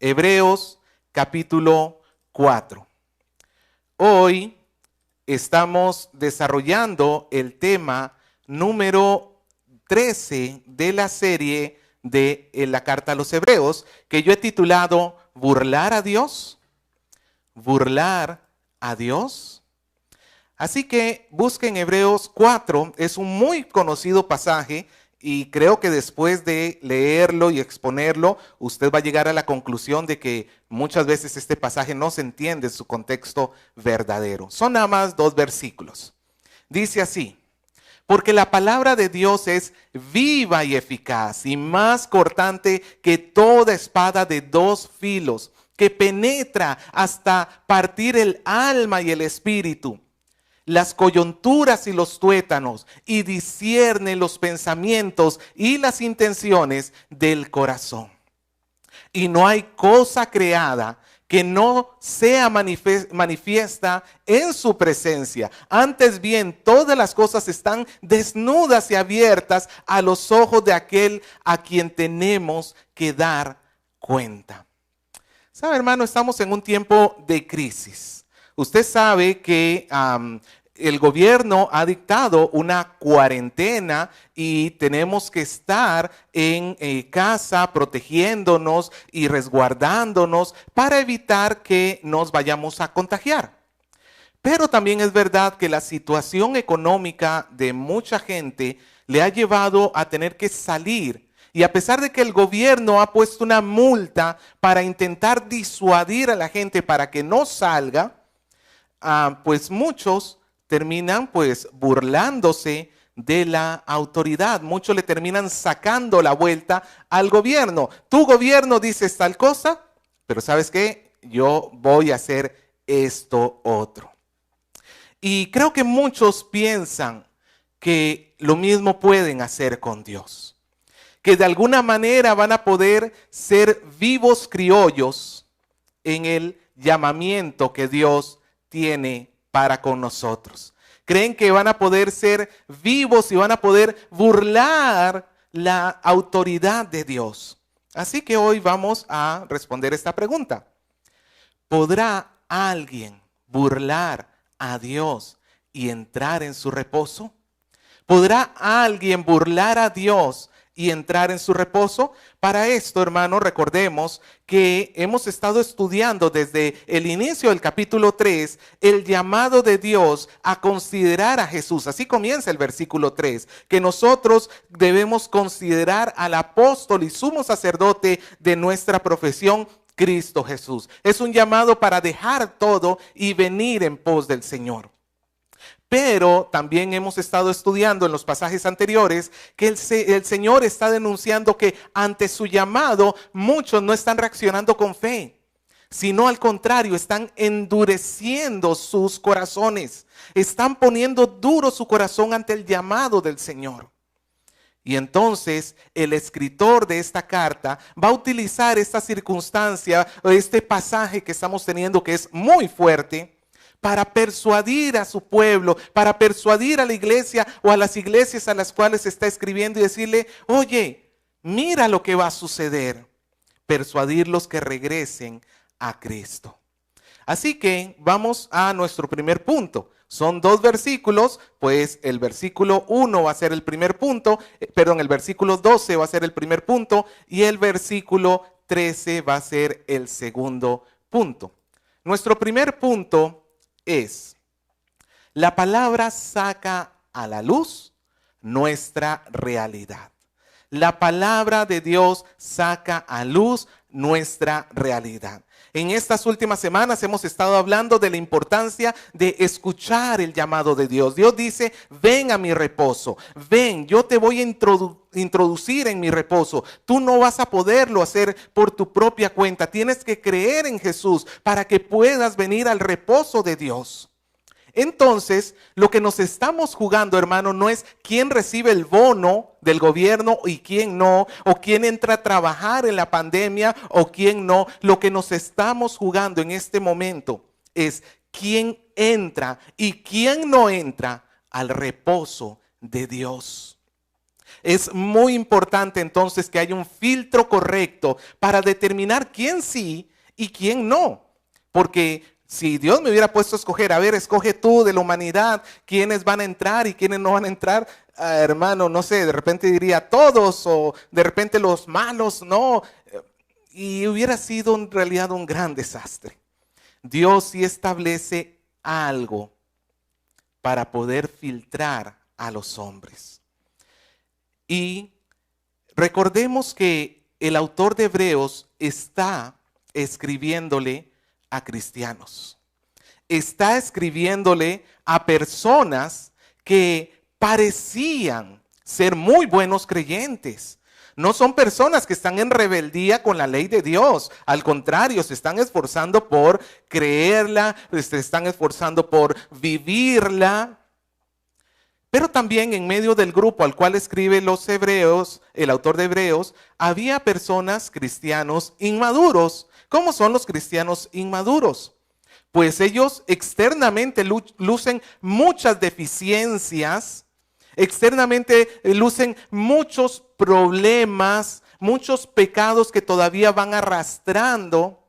Hebreos capítulo 4. Hoy estamos desarrollando el tema número 13 de la serie de la carta a los Hebreos, que yo he titulado ¿Burlar a Dios? ¿Burlar a Dios? Así que busquen Hebreos 4, es un muy conocido pasaje y creo que después de leerlo y exponerlo, usted va a llegar a la conclusión de que muchas veces este pasaje no se entiende en su contexto verdadero. Son nada más 2 versículos. Dice así: porque la palabra de Dios es viva y eficaz y más cortante que toda espada de 2 filos, que penetra hasta partir el alma y el espíritu, las coyunturas y los tuétanos, y discierne los pensamientos y las intenciones del corazón. Y no hay cosa creada que no sea manifiesta en su presencia. Antes bien, todas las cosas están desnudas y abiertas a los ojos de aquel a quien tenemos que dar cuenta. ¿Sabe, hermano? Estamos en un tiempo de crisis. Usted sabe que el gobierno ha dictado una cuarentena y tenemos que estar en casa protegiéndonos y resguardándonos para evitar que nos vayamos a contagiar. Pero también es verdad que la situación económica de mucha gente le ha llevado a tener que salir. Y a pesar de que el gobierno ha puesto una multa para intentar disuadir a la gente para que no salga, pues muchos terminan pues burlándose de la autoridad. Muchos le terminan sacando la vuelta al gobierno. Tu gobierno dice tal cosa, pero ¿sabes qué? Yo voy a hacer esto otro. Y creo que muchos piensan que lo mismo pueden hacer con Dios. Que de alguna manera van a poder ser vivos criollos en el llamamiento que Dios tiene para con nosotros. Creen que van a poder ser vivos y van a poder burlar la autoridad de Dios. Así que hoy vamos a responder esta pregunta. ¿Podrá alguien burlar a Dios y entrar en su reposo? ¿Podrá alguien burlar a Dios y entrar en su reposo? Para esto, hermanos, recordemos que hemos estado estudiando desde el inicio del capítulo 3 el llamado de Dios a considerar a Jesús. Así comienza el versículo 3, que nosotros debemos considerar al apóstol y sumo sacerdote de nuestra profesión, Cristo Jesús. Es un llamado para dejar todo y venir en pos del Señor. Pero también hemos estado estudiando en los pasajes anteriores que el Señor está denunciando que ante su llamado muchos no están reaccionando con fe, sino al contrario, están endureciendo sus corazones, están poniendo duro su corazón ante el llamado del Señor. Y entonces el escritor de esta carta va a utilizar esta circunstancia, este pasaje que estamos teniendo que es muy fuerte, para persuadir a su pueblo, para persuadir a la iglesia o a las iglesias a las cuales está escribiendo y decirle, oye, mira lo que va a suceder. Persuadirlos que regresen a Cristo. Así que vamos a nuestro primer punto. Son 2 versículos, pues el versículo 1 va a ser el primer punto, el versículo 12 va a ser el primer punto y el versículo 13 va a ser el segundo punto. Nuestro primer punto es: la palabra saca a la luz nuestra realidad. La palabra de Dios saca a luz nuestra realidad. En estas últimas semanas hemos estado hablando de la importancia de escuchar el llamado de Dios. Dios dice, ven a mi reposo, ven, yo te voy a introducir en mi reposo. Tú no vas a poderlo hacer por tu propia cuenta. Tienes que creer en Jesús para que puedas venir al reposo de Dios. Entonces, lo que nos estamos jugando, hermano, no es quién recibe el bono del gobierno y quién no, o quién entra a trabajar en la pandemia o quién no. Lo que nos estamos jugando en este momento es quién entra y quién no entra al reposo de Dios. Es muy importante entonces que haya un filtro correcto para determinar quién sí y quién no. Porque si Dios me hubiera puesto a escoger, a ver, escoge tú de la humanidad quiénes van a entrar y quiénes no van a entrar, hermano, no sé, de repente diría todos o de repente los malos, no. Y hubiera sido en realidad un gran desastre. Dios sí establece algo para poder filtrar a los hombres. Y recordemos que el autor de Hebreos está escribiéndole a cristianos. Está escribiéndole a personas que parecían ser muy buenos creyentes. No son personas que están en rebeldía con la ley de Dios. Al contrario, se están esforzando por creerla, se están esforzando por vivirla. Pero también en medio del grupo al cual escribe los Hebreos, el autor de Hebreos, había personas, cristianos inmaduros. ¿Cómo son los cristianos inmaduros? Pues ellos externamente lucen muchas deficiencias, externamente lucen muchos problemas, muchos pecados que todavía van arrastrando,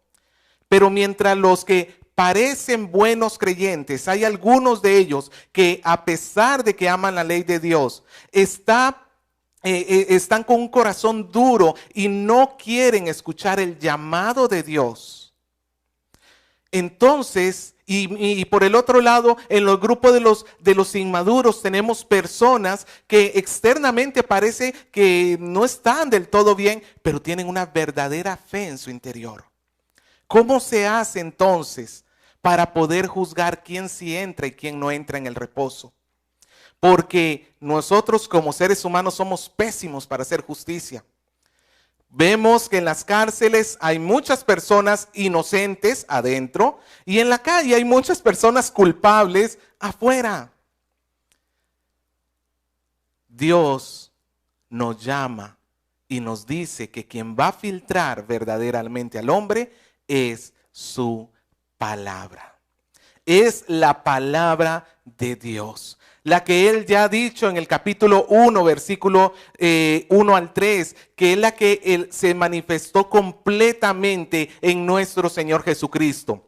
pero mientras los que parecen buenos creyentes, hay algunos de ellos que a pesar de que aman la ley de Dios, están con un corazón duro y no quieren escuchar el llamado de Dios. Entonces, y por el otro lado, en los grupos de los inmaduros tenemos personas que externamente parece que no están del todo bien, pero tienen una verdadera fe en su interior. ¿Cómo se hace entonces para poder juzgar quién sí entra y quién no entra en el reposo? Porque nosotros como seres humanos somos pésimos para hacer justicia. Vemos que en las cárceles hay muchas personas inocentes adentro y en la calle hay muchas personas culpables afuera. Dios nos llama y nos dice que quien va a filtrar verdaderamente al hombre es su palabra. Es la palabra de Dios. La que Él ya ha dicho en el capítulo 1, versículo 1 al 3, que es la que Él se manifestó completamente en nuestro Señor Jesucristo.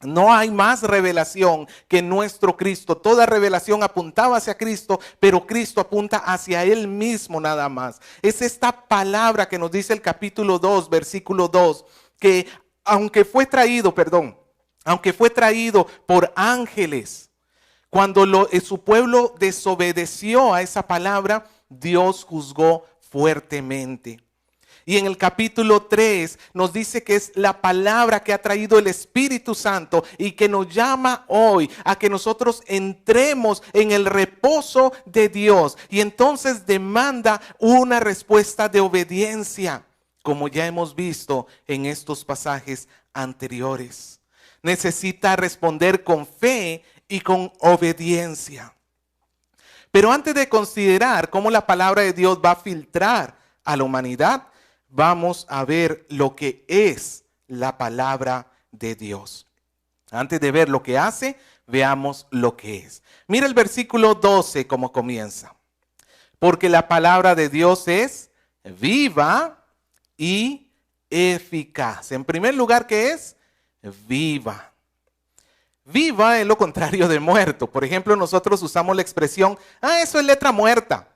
No hay más revelación que nuestro Cristo. Toda revelación apuntaba hacia Cristo, pero Cristo apunta hacia Él mismo nada más. Es esta palabra que nos dice el capítulo 2, versículo 2, que aunque fue traído por ángeles, cuando su pueblo desobedeció a esa palabra, Dios juzgó fuertemente. Y en el capítulo 3 nos dice que es la palabra que ha traído el Espíritu Santo y que nos llama hoy a que nosotros entremos en el reposo de Dios. Y entonces demanda una respuesta de obediencia, como ya hemos visto en estos pasajes anteriores. Necesita responder con fe y con obediencia. Pero antes de considerar cómo la palabra de Dios va a filtrar a la humanidad, vamos a ver lo que es la palabra de Dios. Antes de ver lo que hace, veamos lo que es. Mira el versículo 12 cómo comienza. Porque la palabra de Dios es viva y eficaz. En primer lugar, ¿qué es? Viva. Viva es lo contrario de muerto. Por ejemplo, nosotros usamos la expresión, eso es letra muerta.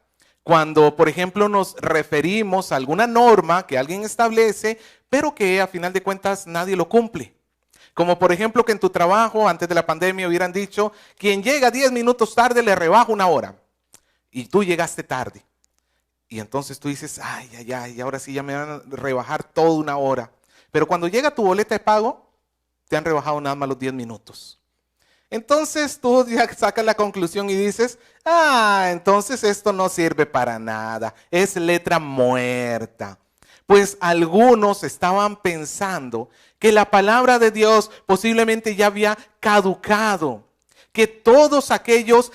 Cuando, por ejemplo, nos referimos a alguna norma que alguien establece, pero que a final de cuentas nadie lo cumple. Como por ejemplo que en tu trabajo, antes de la pandemia, hubieran dicho, quien llega 10 minutos tarde le rebajo 1 hora. Y tú llegaste tarde. Y entonces tú dices, y ahora sí ya me van a rebajar toda 1 hora. Pero cuando llega tu boleta de pago, te han rebajado nada más los 10 minutos. Entonces tú ya sacas la conclusión y dices, entonces esto no sirve para nada, es letra muerta. Pues algunos estaban pensando que la palabra de Dios posiblemente ya había caducado, que todos aquellos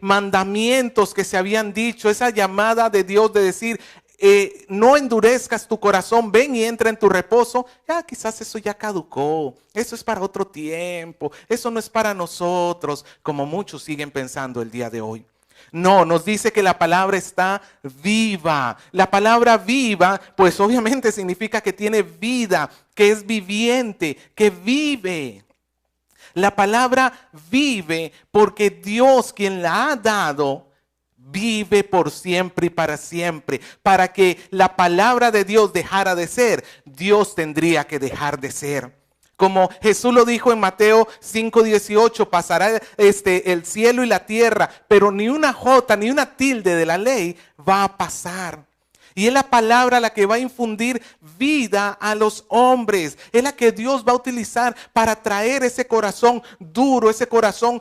mandamientos que se habían dicho, esa llamada de Dios de decir, no endurezcas tu corazón, ven y entra en tu reposo, quizás eso ya caducó, eso es para otro tiempo, eso no es para nosotros, como muchos siguen pensando el día de hoy. No, nos dice que la palabra está viva. La palabra viva, pues obviamente significa que tiene vida, que es viviente, que vive. La palabra vive porque Dios, quien la ha dado, vive por siempre y para siempre. Para que la palabra de Dios dejara de ser, Dios tendría que dejar de ser. Como Jesús lo dijo en Mateo 5:18, pasará el cielo y la tierra, pero ni una jota ni una tilde de la ley va a pasar. Y es la palabra la que va a infundir vida a los hombres. Es la que Dios va a utilizar para traer ese corazón duro, ese corazón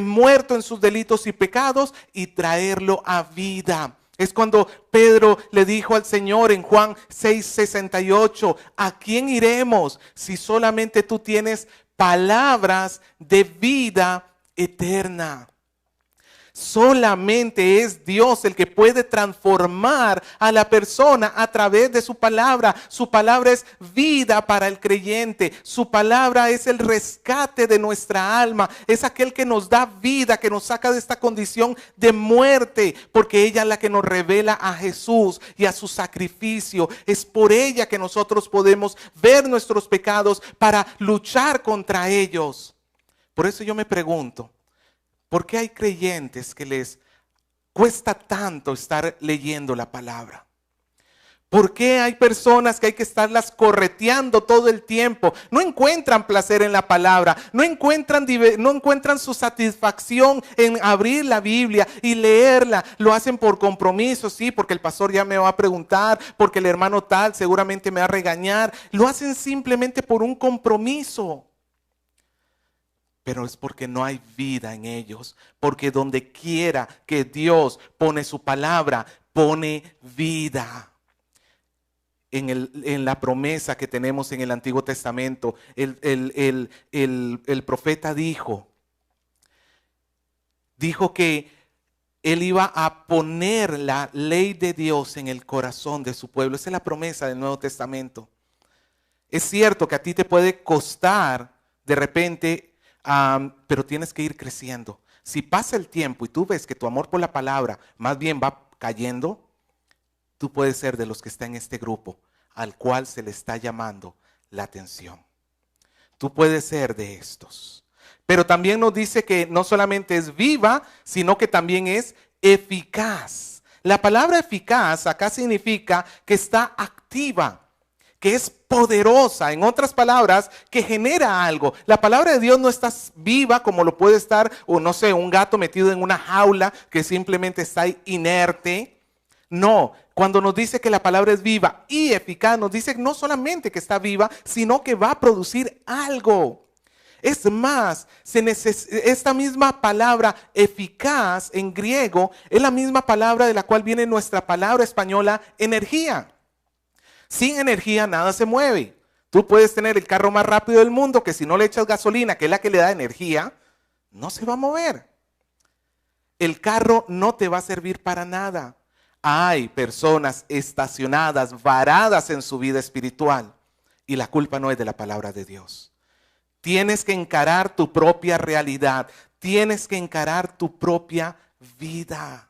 muerto en sus delitos y pecados, y traerlo a vida. Es cuando Pedro le dijo al Señor en Juan 6:68, ¿a quién iremos si solamente tú tienes palabras de vida eterna? Solamente es Dios el que puede transformar a la persona a través de su palabra. Su palabra es vida para el creyente. Su palabra es el rescate de nuestra alma. Es aquel que nos da vida, que nos saca de esta condición de muerte, porque ella es la que nos revela a Jesús y a su sacrificio. Es por ella que nosotros podemos ver nuestros pecados para luchar contra ellos. Por eso yo me pregunto, ¿por qué hay creyentes que les cuesta tanto estar leyendo la palabra? ¿Por qué hay personas que hay que estarlas correteando todo el tiempo? No encuentran placer en la palabra, no encuentran su satisfacción en abrir la Biblia y leerla. Lo hacen por compromiso, sí, porque el pastor ya me va a preguntar, porque el hermano tal seguramente me va a regañar. Lo hacen simplemente por un compromiso. Pero es porque no hay vida en ellos, porque donde quiera que Dios pone su palabra, pone vida. En la promesa que tenemos en el Antiguo Testamento, el profeta dijo que él iba a poner la ley de Dios en el corazón de su pueblo. Esa es la promesa del Nuevo Testamento. Es cierto que a ti te puede costar de repente, pero tienes que ir creciendo. Si pasa el tiempo y tú ves que tu amor por la palabra más bien va cayendo, tú puedes ser de los que está en este grupo al cual se le está llamando la atención. Tú puedes ser de estos. Pero también nos dice que no solamente es viva, sino que también es eficaz. La palabra eficaz acá significa que está activa, que es poderosa, en otras palabras, que genera algo. La palabra de Dios no está viva como lo puede estar, o no sé, un gato metido en una jaula que simplemente está inerte. No, cuando nos dice que la palabra es viva y eficaz, nos dice no solamente que está viva, sino que va a producir algo. Es más, esta misma palabra eficaz en griego es la misma palabra de la cual viene nuestra palabra española energía. Sin energía nada se mueve. Tú puedes tener el carro más rápido del mundo, que si no le echas gasolina, que es la que le da energía, no se va a mover. El carro no te va a servir para nada. Hay personas estacionadas, varadas en su vida espiritual, y la culpa no es de la palabra de Dios. Tienes que encarar tu propia realidad. Tienes que encarar tu propia vida.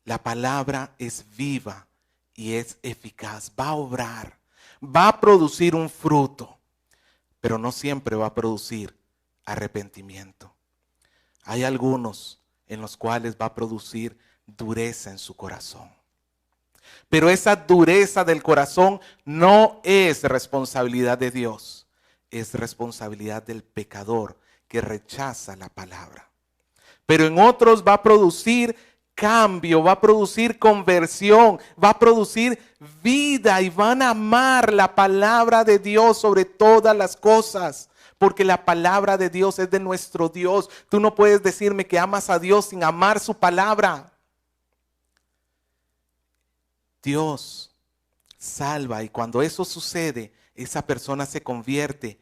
La palabra es viva y es eficaz. Va a obrar, va a producir un fruto, pero no siempre va a producir arrepentimiento. Hay algunos en los cuales va a producir dureza en su corazón. Pero esa dureza del corazón no es responsabilidad de Dios, es responsabilidad del pecador que rechaza la palabra. Pero en otros va a producir cambio, va a producir conversión, va a producir vida y van a amar la palabra de Dios sobre todas las cosas. Porque la palabra de Dios es de nuestro Dios. Tú no puedes decirme que amas a Dios sin amar su palabra. Dios salva y cuando eso sucede, esa persona se convierte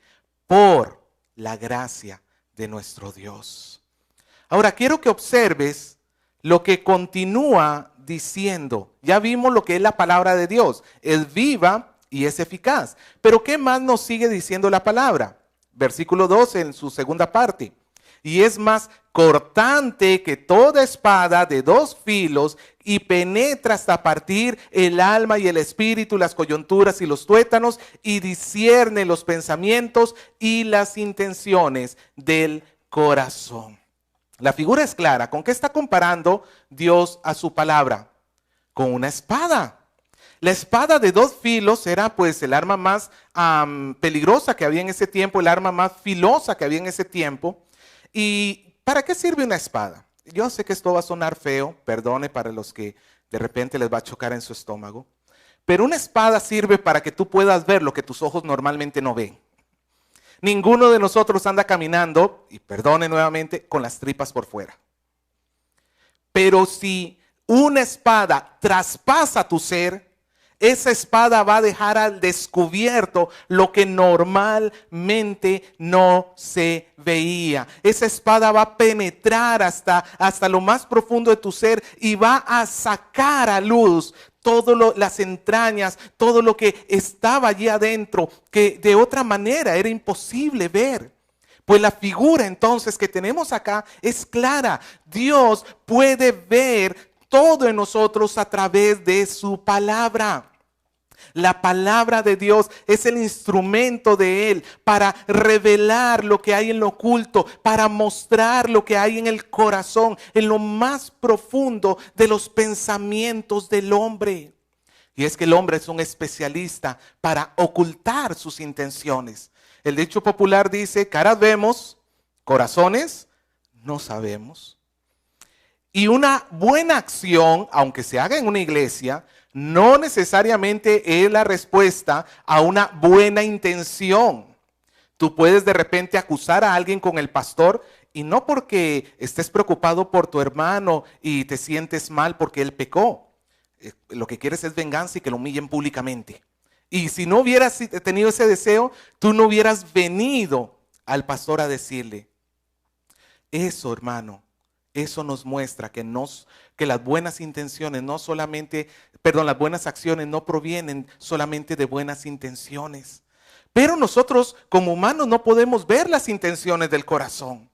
por la gracia de nuestro Dios. Ahora quiero que observes lo que continúa diciendo. Ya vimos lo que es la palabra de Dios. Es viva y es eficaz. Pero ¿qué más nos sigue diciendo la palabra? Versículo 12 en su segunda parte. y es más cortante que toda espada de dos filos y penetra hasta partir el alma y el espíritu, las coyunturas y los tuétanos, y discierne los pensamientos y las intenciones del corazón. La figura es clara. ¿Con qué está comparando Dios a su palabra? Con una espada. La espada de dos filos era pues el arma más peligrosa que había en ese tiempo, el arma más filosa que había en ese tiempo. ¿Y para qué sirve una espada? Yo sé que esto va a sonar feo, perdone para los que de repente les va a chocar en su estómago, pero una espada sirve para que tú puedas ver lo que tus ojos normalmente no ven. Ninguno de nosotros anda caminando, y perdone nuevamente, con las tripas por fuera. Pero si una espada traspasa tu ser, esa espada va a dejar al descubierto lo que normalmente no se veía. Esa espada va a penetrar hasta lo más profundo de tu ser y va a sacar a luz todas las entrañas, todo lo que estaba allí adentro, que de otra manera era imposible ver. Pues la figura entonces que tenemos acá es clara. Dios puede ver todo en nosotros a través de su palabra. La palabra de Dios es el instrumento de Él para revelar lo que hay en lo oculto, para mostrar lo que hay en el corazón, en lo más profundo de los pensamientos del hombre. Y es que el hombre es un especialista para ocultar sus intenciones. El dicho popular dice: caras vemos, corazones no sabemos. Y una buena acción, aunque se haga en una iglesia, no necesariamente es la respuesta a una buena intención. Tú puedes de repente acusar a alguien con el pastor, y no porque estés preocupado por tu hermano y te sientes mal porque él pecó. Lo que quieres es venganza y que lo humillen públicamente. Y si no hubieras tenido ese deseo, tú no hubieras venido al pastor a decirle. Eso, hermano, eso nos muestra que las buenas intenciones no solamente, las buenas acciones no provienen solamente de buenas intenciones. Pero nosotros como humanos no podemos ver las intenciones del corazón.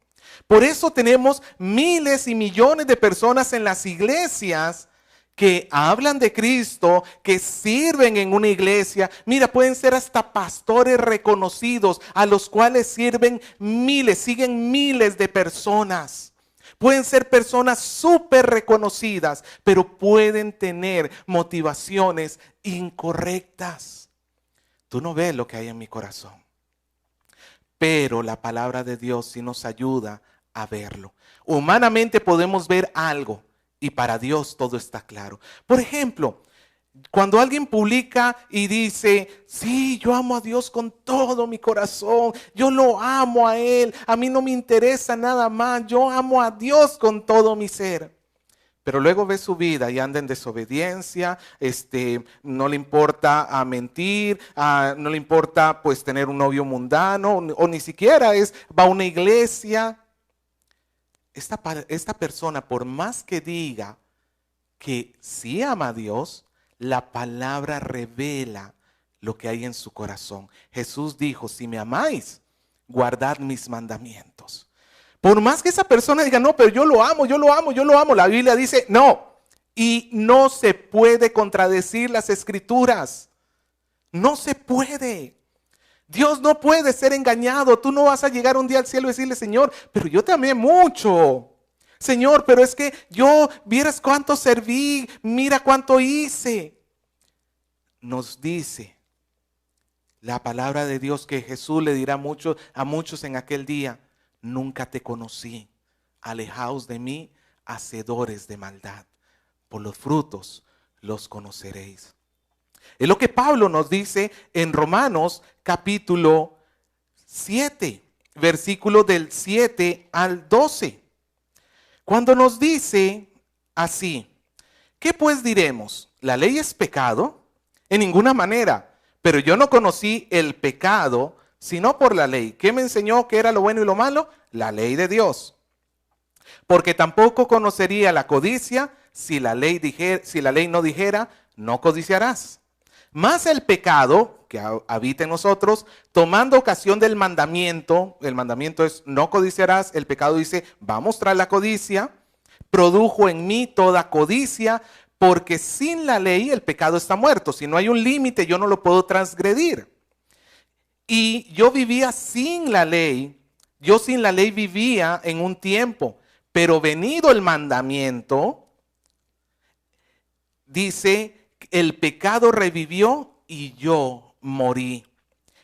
Por eso tenemos miles y millones de personas en las iglesias que hablan de Cristo, que sirven en una iglesia. Mira, pueden ser hasta pastores reconocidos a los cuales siguen miles de personas. Pueden ser personas súper reconocidas, pero pueden tener motivaciones incorrectas. Tú no ves lo que hay en mi corazón, pero la palabra de Dios sí nos ayuda a verlo. Humanamente podemos ver algo y para Dios todo está claro. Por ejemplo, cuando alguien publica y dice: sí, yo amo a Dios con todo mi corazón, yo lo amo a Él, a mí no me interesa nada más, yo amo a Dios con todo mi ser. Pero luego ve su vida y anda en desobediencia, no le importa mentir, no le importa pues tener un novio mundano, o ni siquiera va a una iglesia. Esta persona, por más que diga que sí ama a Dios, la palabra revela lo que hay en su corazón. Jesús dijo: si me amáis, guardad mis mandamientos. Por más que esa persona diga: no, pero yo lo amo, la Biblia dice no. Y no se puede contradecir las escrituras. No se puede. Dios no puede ser engañado. Tú no vas a llegar un día al cielo y decirle: Señor, pero yo te amé mucho. Señor, pero es que yo, vieras cuánto serví, mira cuánto hice. Nos dice la palabra de Dios que Jesús le dirá a muchos en aquel día: nunca te conocí, alejaos de mí, hacedores de maldad. Por los frutos los conoceréis. Es lo que Pablo nos dice en Romanos capítulo 7, versículo del 7 al 12. Cuando nos dice así: ¿qué pues diremos? ¿La ley es pecado? En ninguna manera. Pero yo no conocí el pecado sino por la ley. ¿Qué me enseñó qué era lo bueno y lo malo? La ley de Dios. Porque tampoco conocería la codicia si la ley no dijera: no codiciarás. Más el pecado que habita en nosotros, tomando ocasión del mandamiento, el mandamiento es no codiciarás, el pecado dice va a mostrar la codicia, produjo en mí toda codicia, porque sin la ley el pecado está muerto. Si no hay un límite, yo no lo puedo transgredir. Y yo vivía sin la ley, yo sin la ley vivía en un tiempo, pero venido el mandamiento, dice, el pecado revivió y yo morí.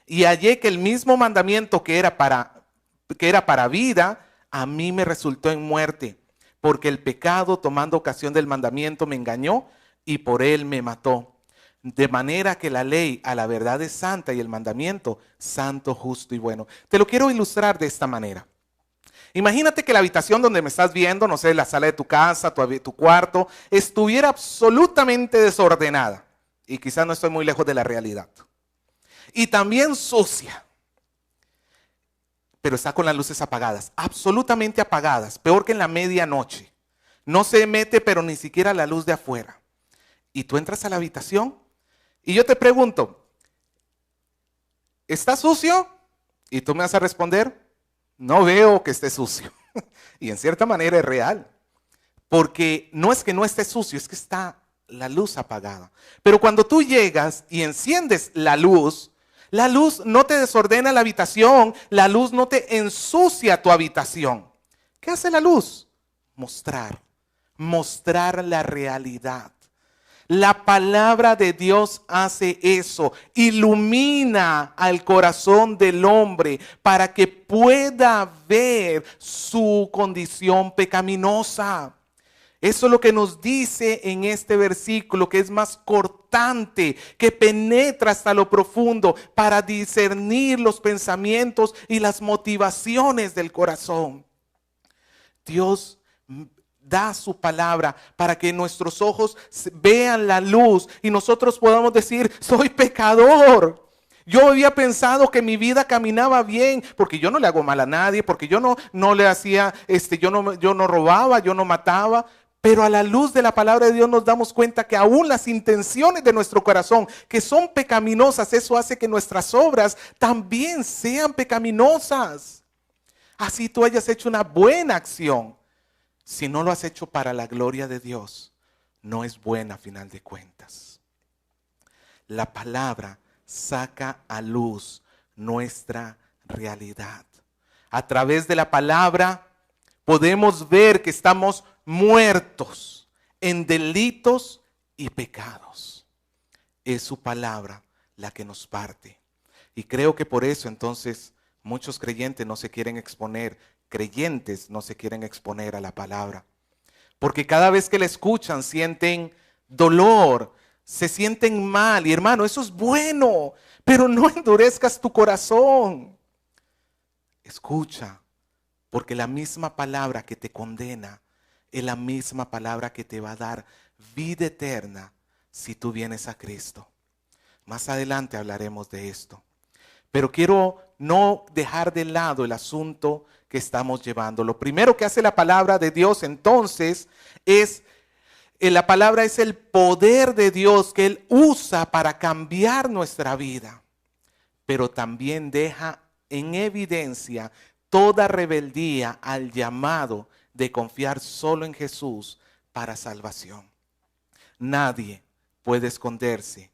Y hallé que el mismo mandamiento que era para vida, a mí me resultó en muerte, porque el pecado, tomando ocasión del mandamiento, me engañó y por él me mató. De manera que la ley a la verdad es santa y el mandamiento santo, justo y bueno. Te lo quiero ilustrar de esta manera. Imagínate que la habitación donde me estás viendo, no sé, la sala de tu casa, tu cuarto, estuviera absolutamente desordenada. Y quizás no estoy muy lejos de la realidad. Y también sucia. Pero está con las luces apagadas, absolutamente apagadas, peor que en la medianoche. No se mete, pero ni siquiera la luz de afuera. Y tú entras a la habitación y yo te pregunto, ¿está sucio? Y tú me vas a responder, no veo que esté sucio. Y en cierta manera es real. Porque no es que no esté sucio, es que está la luz apagada. Pero cuando tú llegas y enciendes la luz no te desordena la habitación, la luz no te ensucia tu habitación. ¿Qué hace la luz? Mostrar la realidad. La palabra de Dios hace eso, ilumina al corazón del hombre para que pueda ver su condición pecaminosa. Eso es lo que nos dice en este versículo, que es más cortante, que penetra hasta lo profundo para discernir los pensamientos y las motivaciones del corazón. Dios da su palabra para que nuestros ojos vean la luz y nosotros podamos decir, soy pecador. Yo había pensado que mi vida caminaba bien, porque yo no le hago mal a nadie, porque yo no le hacía, yo no robaba, yo no mataba. Pero a la luz de la palabra de Dios nos damos cuenta que aún las intenciones de nuestro corazón, que son pecaminosas, eso hace que nuestras obras también sean pecaminosas. Así tú hayas hecho una buena acción, si no lo has hecho para la gloria de Dios, no es buena a final de cuentas. La palabra saca a luz nuestra realidad. A través de la palabra podemos ver que estamos muertos en delitos y pecados. Es su palabra la que nos parte. Y creo que por eso entonces muchos creyentes no se quieren exponer a la palabra. Porque cada vez que la escuchan sienten dolor, se sienten mal. Y hermano, eso es bueno, pero no endurezcas tu corazón. Escucha, porque la misma palabra que te condena es la misma palabra que te va a dar vida eterna si tú vienes a Cristo. Más adelante hablaremos de esto. Pero quiero no dejar de lado el asunto que estamos llevando. Lo primero que hace la palabra de Dios entonces es, la palabra es el poder de Dios que Él usa para cambiar nuestra vida. Pero también deja en evidencia toda rebeldía al llamado de confiar solo en Jesús para salvación. Nadie puede esconderse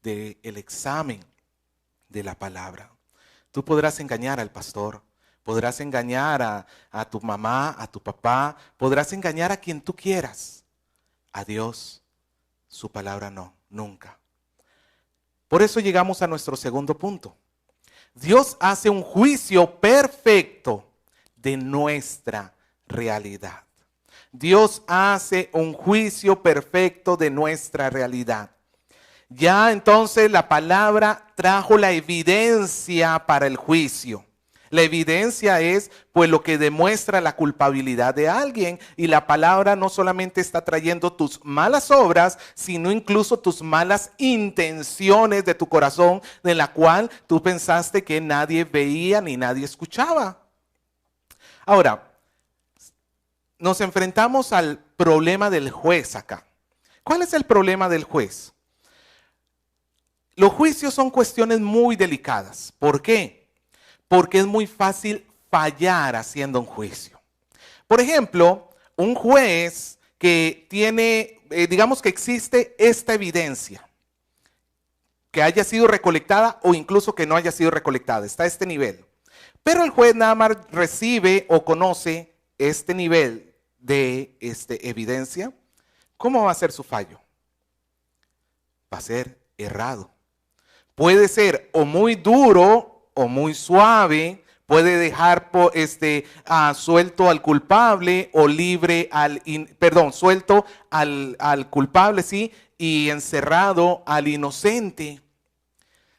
del examen de la palabra. Tú podrás engañar al pastor, podrás engañar a tu mamá, a tu papá, podrás engañar a quien tú quieras. A Dios, su palabra no, nunca. Por eso llegamos a nuestro segundo punto. Dios hace un juicio perfecto de nuestra realidad. Dios hace un juicio perfecto de nuestra realidad. Ya entonces la palabra trajo la evidencia para el juicio. La evidencia es pues lo que demuestra la culpabilidad de alguien, y la palabra no solamente está trayendo tus malas obras, sino incluso tus malas intenciones de tu corazón, de la cual tú pensaste que nadie veía ni nadie escuchaba. Ahora, nos enfrentamos al problema del juez acá. ¿Cuál es el problema del juez? Los juicios son cuestiones muy delicadas. ¿Por qué? Porque es muy fácil fallar haciendo un juicio. Por ejemplo, un juez que tiene, digamos que existe esta evidencia, que haya sido recolectada o incluso que no haya sido recolectada, está a este nivel. Pero el juez nada más recibe o conoce este nivel de evidencia. ¿Cómo va a ser su fallo? Va a ser errado. Puede ser o muy duro o muy suave, puede dejar suelto al culpable o libre suelto al culpable, sí, y encerrado al inocente.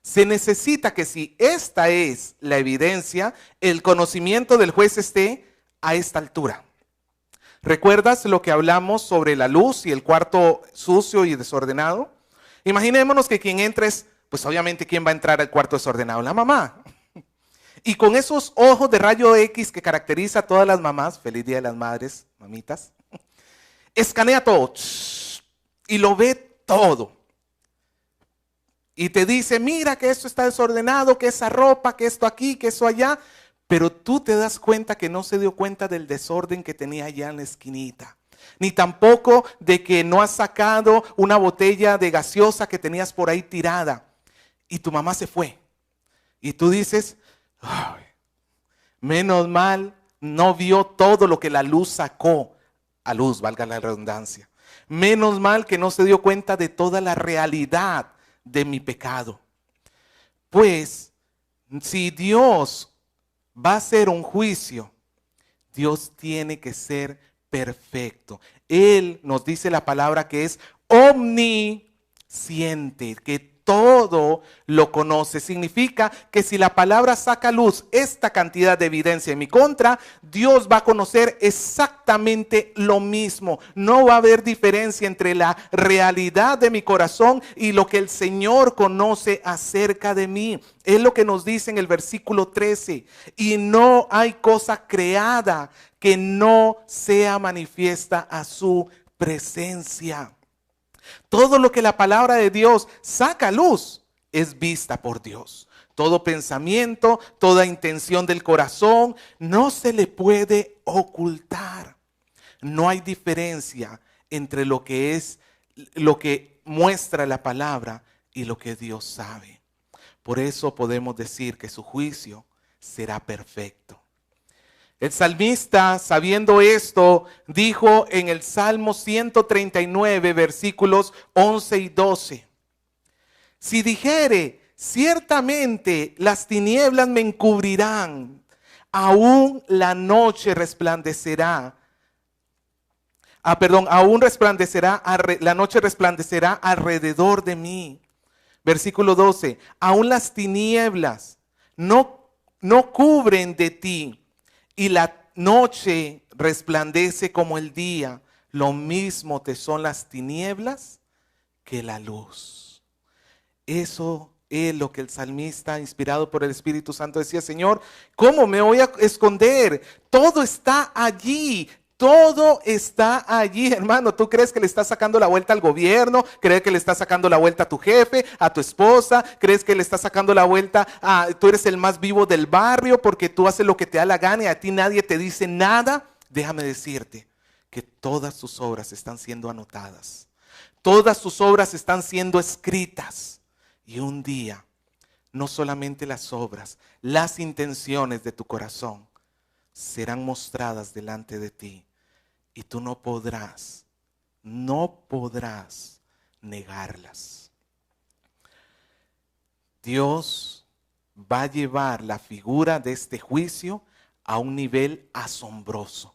Se necesita que si esta es la evidencia, el conocimiento del juez esté a esta altura. ¿Recuerdas lo que hablamos sobre la luz y el cuarto sucio y desordenado? Imaginémonos que quien entra es, pues obviamente, ¿quién va a entrar al cuarto desordenado? La mamá. Y con esos ojos de rayo X que caracteriza a todas las mamás, feliz día de las madres, mamitas, escanea todo y lo ve todo. Y te dice, mira que esto está desordenado, que esa ropa, que esto aquí, que eso allá. Pero tú te das cuenta que no se dio cuenta del desorden que tenía allá en la esquinita. Ni tampoco de que no has sacado una botella de gaseosa que tenías por ahí tirada. Y tu mamá se fue. Y tú dices, ay, menos mal no vio todo lo que la luz sacó a luz, valga la redundancia. Menos mal que no se dio cuenta de toda la realidad de mi pecado. Pues, si Dios va a hacer un juicio, Dios tiene que ser perfecto. Él nos dice la palabra que es omnisciente, que todo lo conoce. Significa que si la palabra saca a luz esta cantidad de evidencia en mi contra, Dios va a conocer exactamente lo mismo. No va a haber diferencia entre la realidad de mi corazón y lo que el Señor conoce acerca de mí. Es lo que nos dice en el versículo 13. Y no hay cosa creada que no sea manifiesta a su presencia. Todo lo que la palabra de Dios saca a luz es vista por Dios. Todo pensamiento, toda intención del corazón no se le puede ocultar. No hay diferencia entre lo que muestra la palabra y lo que Dios sabe. Por eso podemos decir que su juicio será perfecto. El salmista, sabiendo esto, dijo en el Salmo 139, versículos 11 y 12. Si dijere, ciertamente las tinieblas me encubrirán, aún la noche resplandecerá. La noche resplandecerá alrededor de mí. Versículo 12, aún las tinieblas no cubren de ti. Y la noche resplandece como el día, lo mismo te son las tinieblas que la luz. Eso es lo que el salmista, inspirado por el Espíritu Santo, decía: Señor, ¿cómo me voy a esconder? Todo está allí. Todo está allí, hermano. ¿Tú crees que le estás sacando la vuelta al gobierno? ¿Crees que le estás sacando la vuelta a tu jefe, a tu esposa? ¿Crees que le estás sacando la vuelta a tú eres el más vivo del barrio porque tú haces lo que te da la gana y a ti nadie te dice nada? Déjame decirte que todas tus obras están siendo anotadas. Todas tus obras están siendo escritas. Y un día, no solamente las obras, las intenciones de tu corazón serán mostradas delante de ti. Y tú no podrás negarlas. Dios va a llevar la figura de este juicio a un nivel asombroso.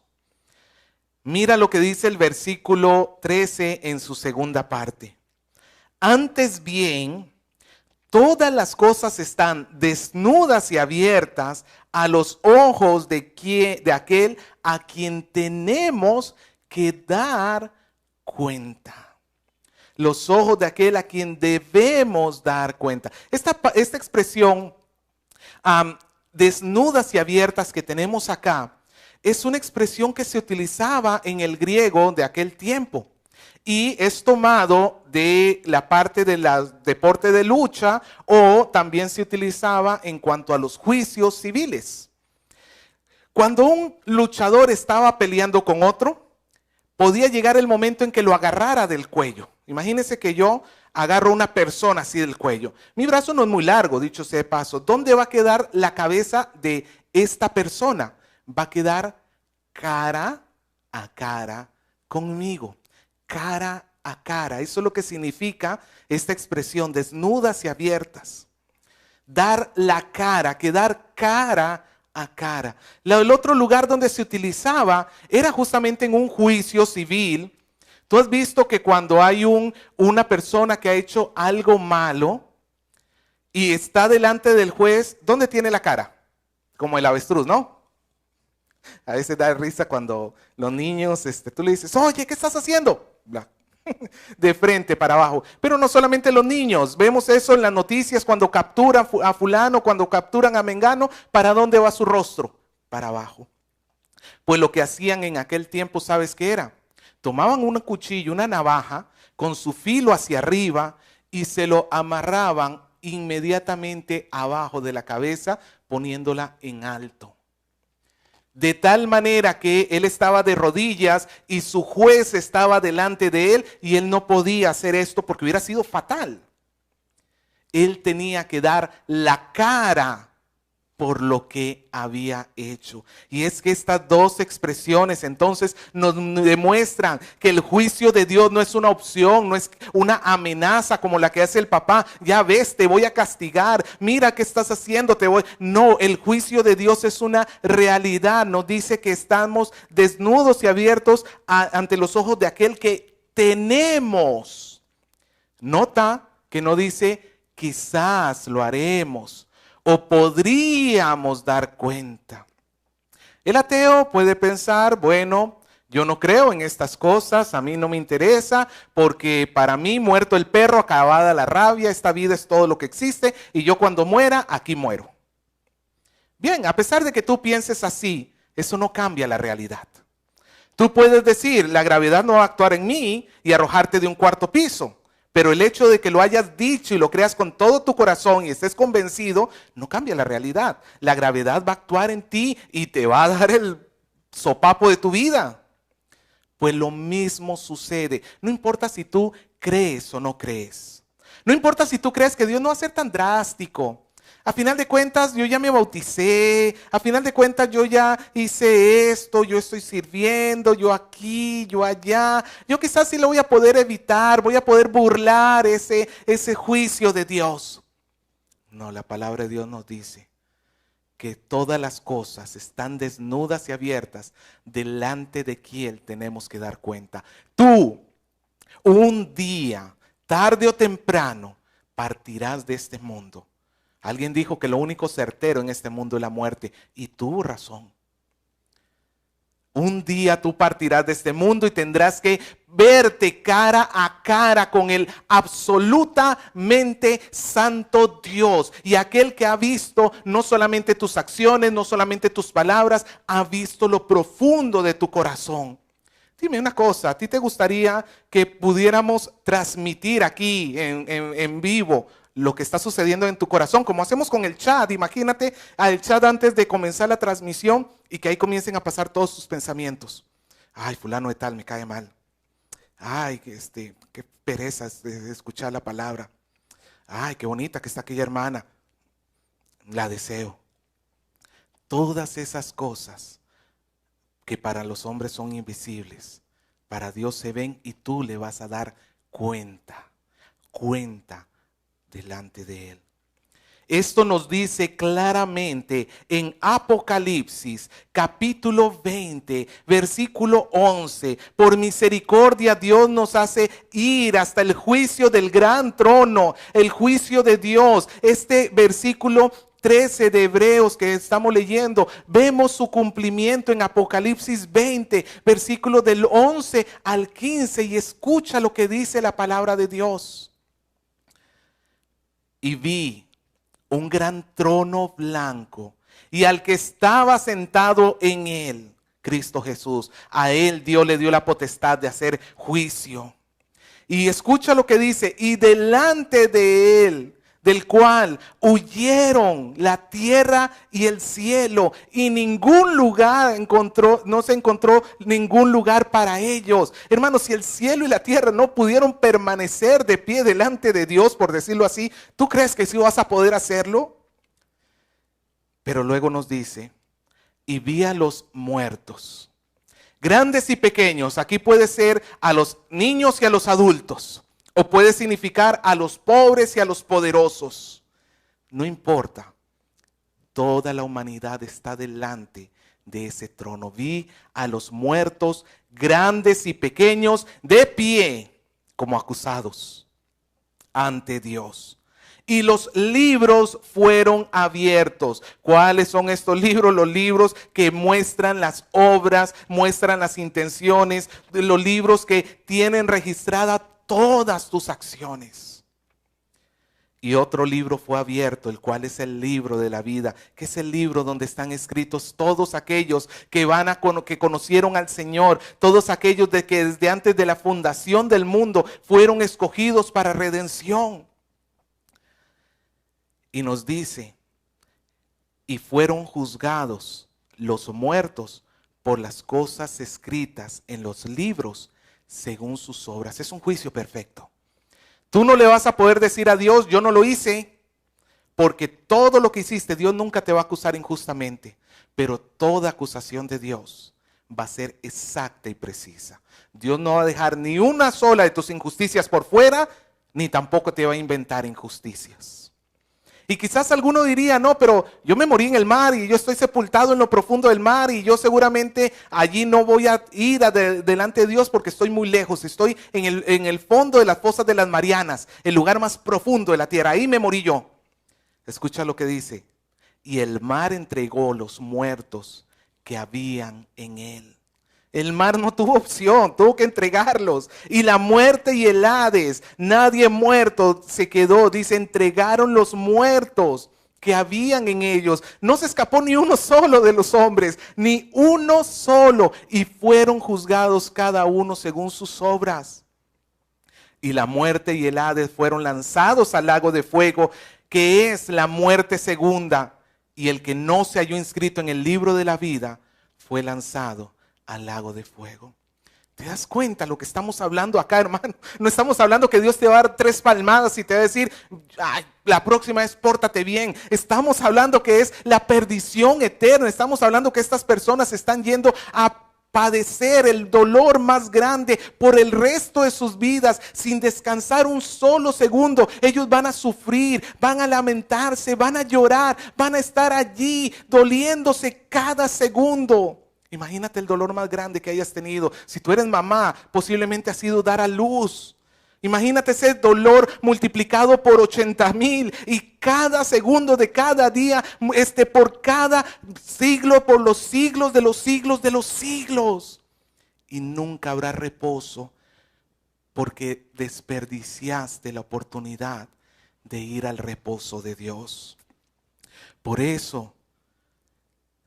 Mira lo que dice el versículo 13 en su segunda parte. Antes bien, todas las cosas están desnudas y abiertas a los ojos de aquel a quien tenemos que dar cuenta. Los ojos de aquel a quien debemos dar cuenta. Esta expresión, desnudas y abiertas, que tenemos acá, es una expresión que se utilizaba en el griego de aquel tiempo. y es tomado de la parte del deporte de lucha, o también se utilizaba en cuanto a los juicios civiles. Cuando un luchador estaba peleando con otro, podía llegar el momento en que lo agarrara del cuello. Imagínense que yo agarro a una persona así del cuello. Mi brazo no es muy largo, dicho sea de paso. ¿Dónde va a quedar la cabeza de esta persona? Va a quedar cara a cara conmigo. Cara a cara. Eso es lo que significa esta expresión, desnudas y abiertas. Dar la cara, quedar cara a cara. El otro lugar donde se utilizaba era justamente en un juicio civil. Tú has visto que cuando hay una persona que ha hecho algo malo y está delante del juez, ¿dónde tiene la cara? Como el avestruz, ¿no? A veces da risa cuando los niños, tú le dices, oye, ¿qué estás haciendo? Bla. De frente para abajo. Pero no solamente los niños, vemos eso en las noticias cuando capturan a fulano, cuando capturan a mengano, ¿para dónde va su rostro? Para abajo. Pues lo que hacían en aquel tiempo, ¿sabes qué era? Tomaban un cuchillo, una navaja, con su filo hacia arriba y se lo amarraban inmediatamente abajo de la cabeza, poniéndola en alto. De tal manera que él estaba de rodillas y su juez estaba delante de él y él no podía hacer esto porque hubiera sido fatal. Él tenía que dar la cara por lo que había hecho. Y es que estas dos expresiones entonces nos demuestran que el juicio de Dios no es una opción, no es una amenaza como la que hace el papá. Ya ves, te voy a castigar, mira qué estás haciendo, te voy. No, el juicio de Dios es una realidad. Nos dice que estamos desnudos y abiertos ante los ojos de aquel que tenemos. Nota que no dice quizás lo haremos o podríamos dar cuenta. El ateo puede pensar, bueno, yo no creo en estas cosas, a mí no me interesa, porque para mí muerto el perro, acabada la rabia, esta vida es todo lo que existe y yo cuando muera, aquí muero. Bien, a pesar de que tú pienses así, eso no cambia la realidad. Tú puedes decir, la gravedad no va a actuar en mí y arrojarte de un cuarto piso. Pero el hecho de que lo hayas dicho y lo creas con todo tu corazón y estés convencido, no cambia la realidad. La gravedad va a actuar en ti y te va a dar el sopapo de tu vida. Pues lo mismo sucede. No importa si tú crees o no crees. No importa si tú crees que Dios no va a ser tan drástico. A final de cuentas yo ya me bauticé, a final de cuentas yo ya hice esto, yo estoy sirviendo, yo aquí, yo allá. Yo quizás sí lo voy a poder evitar, voy a poder burlar ese juicio de Dios. No, la palabra de Dios nos dice que todas las cosas están desnudas y abiertas delante de quien tenemos que dar cuenta. Tú, un día, tarde o temprano, partirás de este mundo. Alguien dijo que lo único certero en este mundo es la muerte, y tuvo razón. Un día tú partirás de este mundo y tendrás que verte cara a cara con el absolutamente santo Dios. Y aquel que ha visto no solamente tus acciones, no solamente tus palabras, ha visto lo profundo de tu corazón. Dime una cosa, ¿a ti te gustaría que pudiéramos transmitir aquí en vivo lo que está sucediendo en tu corazón, como hacemos con el chat? Imagínate al chat antes de comenzar la transmisión y que ahí comiencen a pasar todos tus pensamientos. Ay, fulano de tal me cae mal. Ay, qué pereza de escuchar la palabra. Ay, qué bonita que está aquella hermana. La deseo. Todas esas cosas que para los hombres son invisibles, para Dios se ven y tú le vas a dar cuenta delante de Él. Esto nos dice claramente en Apocalipsis capítulo 20, versículo 11. Por misericordia Dios nos hace ir hasta el juicio del gran trono, el juicio de Dios. Este versículo 13 de Hebreos que estamos leyendo, vemos su cumplimiento en Apocalipsis 20, versículo del 11 al 15, y escucha lo que dice la palabra de Dios. Y vi un gran trono blanco y al que estaba sentado en él. Cristo Jesús. A Él Dios le dio la potestad de hacer juicio. Y escucha lo que dice, y delante de Él, del cual huyeron la tierra y el cielo, y ningún lugar no se encontró ningún lugar para ellos. Hermanos, si el cielo y la tierra no pudieron permanecer de pie delante de Dios, por decirlo así, ¿tú crees que sí vas a poder hacerlo? Pero luego nos dice, y vi a los muertos, grandes y pequeños. Aquí puede ser a los niños y a los adultos, o puede significar a los pobres y a los poderosos. No importa, toda la humanidad está delante de ese trono. Vi a los muertos, grandes y pequeños, de pie, como acusados ante Dios. Y los libros fueron abiertos. ¿Cuáles son estos libros? Los libros que muestran las obras, muestran las intenciones, los libros que tienen registradas todas tus acciones. Y otro libro fue abierto, el cual es el libro de la vida, que es el libro donde están escritos todos aquellos que conocieron al Señor, todos aquellos que desde antes de la fundación del mundo fueron escogidos para redención. Y nos dice, y fueron juzgados los muertos por las cosas escritas en los libros según sus obras. Es un juicio perfecto. Tú no le vas a poder decir a Dios, yo no lo hice, porque todo lo que hiciste, Dios nunca te va a acusar injustamente, pero toda acusación de Dios va a ser exacta y precisa. Dios no va a dejar ni una sola de tus injusticias por fuera, ni tampoco te va a inventar injusticias. Y quizás alguno diría, no, pero yo me morí en el mar y yo estoy sepultado en lo profundo del mar y yo seguramente allí no voy a ir delante de Dios porque estoy muy lejos, estoy en el fondo de las fosas de las Marianas, el lugar más profundo de la tierra, ahí me morí yo. Escucha lo que dice, y el mar entregó los muertos que habían en él. El mar no tuvo opción, tuvo que entregarlos. Y la muerte y el Hades, nadie muerto se quedó. Dice, entregaron los muertos que habían en ellos. No se escapó ni uno solo de los hombres, ni uno solo. Y fueron juzgados cada uno según sus obras. Y la muerte y el Hades fueron lanzados al lago de fuego, que es la muerte segunda. Y el que no se halló inscrito en el libro de la vida fue lanzado al lago de fuego. ¿Te das cuenta lo que estamos hablando acá, hermano? No estamos hablando que Dios te va a dar 3 palmadas y te va a decir, ay, la próxima vez pórtate bien. Estamos hablando que es la perdición eterna. Estamos hablando que estas personas están yendo a padecer el dolor más grande por el resto de sus vidas sin descansar un solo segundo. Ellos van a sufrir, van a lamentarse, van a llorar, van a estar allí doliéndose cada segundo. Imagínate el dolor más grande que hayas tenido. Si tú eres mamá, posiblemente ha sido dar a luz. Imagínate ese dolor multiplicado por 80,000 y cada segundo de cada día, por cada siglo, por los siglos de los siglos de los siglos. Y nunca habrá reposo porque desperdiciaste la oportunidad de ir al reposo de Dios. Por eso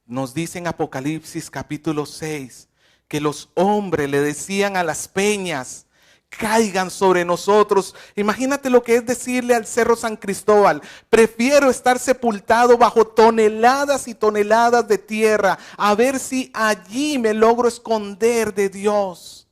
nos dice en Apocalipsis capítulo 6 que los hombres le decían a las peñas, caigan sobre nosotros. Imagínate lo que es decirle al Cerro San Cristóbal, prefiero estar sepultado bajo toneladas y toneladas de tierra, a ver si allí me logro esconder de Dios.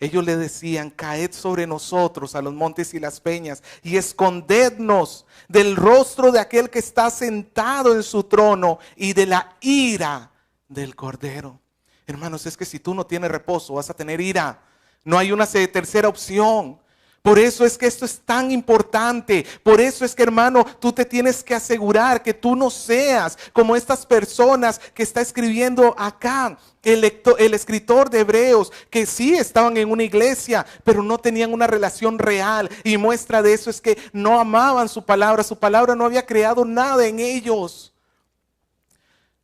Ellos le decían, caed sobre nosotros a los montes y las peñas y escondednos del rostro de aquel que está sentado en su trono y de la ira del Cordero. Hermanos, es que si tú no tienes reposo vas a tener ira. No hay una tercera opción. Por eso es que esto es tan importante. Por eso es que, hermano, tú te tienes que asegurar que tú no seas como estas personas que está escribiendo acá. El escritor de Hebreos, que sí estaban en una iglesia, pero no tenían una relación real. Y muestra de eso es que no amaban su palabra no había creado nada en ellos.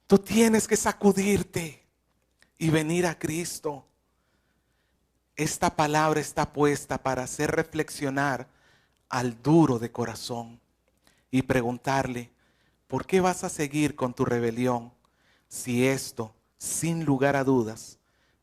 Tú tienes que sacudirte y venir a Cristo. Esta palabra está puesta para hacer reflexionar al duro de corazón y preguntarle, ¿por qué vas a seguir con tu rebelión si esto sin lugar a dudas,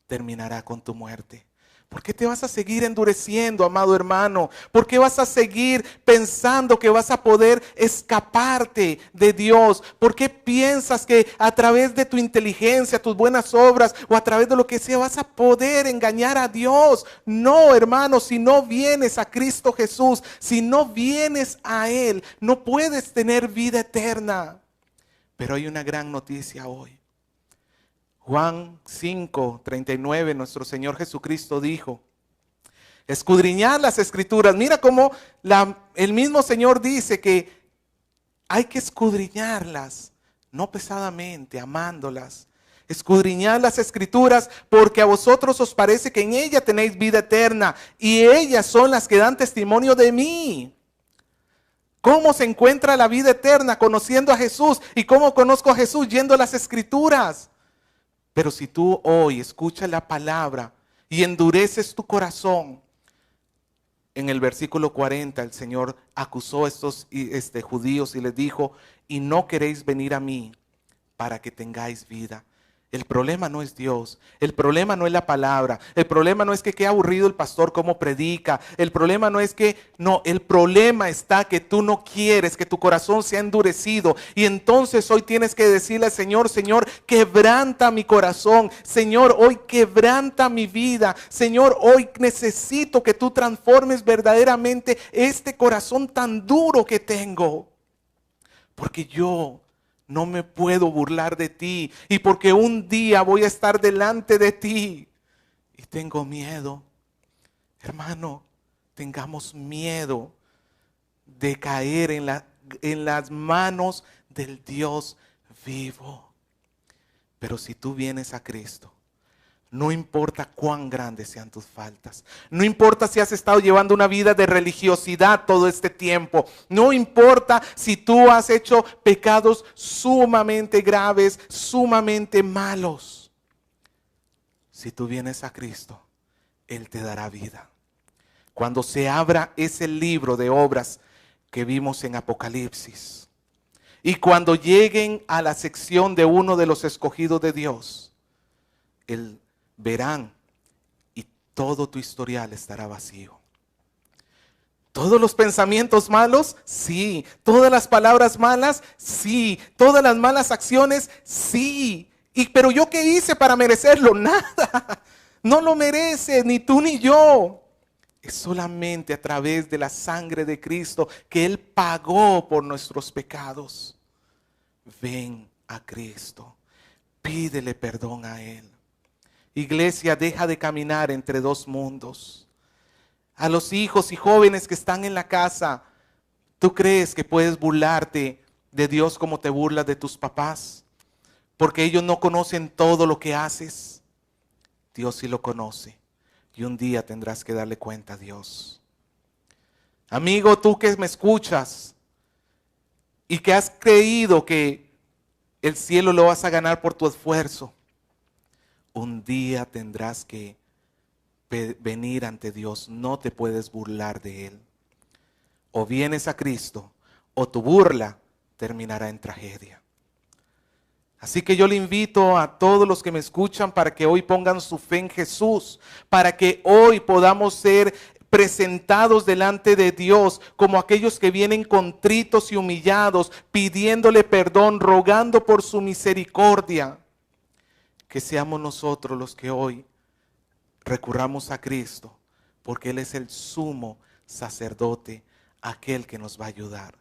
terminará con tu muerte. ¿Por qué te vas a seguir endureciendo, amado hermano? ¿Por qué vas a seguir pensando que vas a poder escaparte de Dios? ¿Por qué piensas que a través de tu inteligencia, tus buenas obras o a través de lo que sea vas a poder engañar a Dios? No, hermano, si no vienes a Cristo Jesús, si no vienes a Él, no puedes tener vida eterna. Pero hay una gran noticia hoy. Juan 5:39, nuestro Señor Jesucristo dijo, escudriñad las Escrituras. Mira cómo el mismo Señor dice que hay que escudriñarlas, no pesadamente, amándolas. Escudriñad las Escrituras porque a vosotros os parece que en ellas tenéis vida eterna y ellas son las que dan testimonio de mí. ¿Cómo se encuentra la vida eterna? Conociendo a Jesús. ¿Y cómo conozco a Jesús? Yendo a las Escrituras. Pero si tú hoy escuchas la palabra y endureces tu corazón, en el versículo 40 el Señor acusó a estos judíos y les dijo, y no queréis venir a mí para que tengáis vida. El problema no es Dios, el problema no es la palabra, el problema no es que qué aburrido el pastor cómo predica, el problema no es que, no, el problema está que tú no quieres, que tu corazón sea endurecido y entonces hoy tienes que decirle al Señor, Señor, quebranta mi corazón, Señor, hoy quebranta mi vida, Señor, hoy necesito que tú transformes verdaderamente este corazón tan duro que tengo, porque yo no me puedo burlar de ti y porque un día voy a estar delante de ti y tengo miedo. Hermano, tengamos miedo de caer en las manos del Dios vivo. Pero si tú vienes a Cristo, no importa cuán grandes sean tus faltas. No importa si has estado llevando una vida de religiosidad todo este tiempo. No importa si tú has hecho pecados sumamente graves, sumamente malos. Si tú vienes a Cristo, Él te dará vida. Cuando se abra ese libro de obras que vimos en Apocalipsis, y cuando lleguen a la sección de uno de los escogidos de Dios, Él verán y todo tu historial estará vacío. ¿Todos los pensamientos malos? Sí. ¿Todas las palabras malas? Sí. ¿Todas las malas acciones? Sí. ¿Pero yo qué hice para merecerlo? Nada. No lo merece ni tú ni yo. Es solamente a través de la sangre de Cristo que Él pagó por nuestros pecados. Ven a Cristo. Pídele perdón a Él. Iglesia, deja de caminar entre dos mundos. A los hijos y jóvenes que están en la casa, ¿tú crees que puedes burlarte de Dios como te burlas de tus papás? Porque ellos no conocen todo lo que haces. Dios sí lo conoce. Y un día tendrás que darle cuenta a Dios. Amigo, tú que me escuchas y que has creído que el cielo lo vas a ganar por tu esfuerzo, un día tendrás que venir ante Dios. No te puedes burlar de Él. O vienes a Cristo, o tu burla terminará en tragedia. Así que yo le invito a todos los que me escuchan para que hoy pongan su fe en Jesús, para que hoy podamos ser presentados delante de Dios como aquellos que vienen contritos y humillados, pidiéndole perdón, rogando por su misericordia. Que seamos nosotros los que hoy recurramos a Cristo, porque Él es el sumo sacerdote, aquel que nos va a ayudar.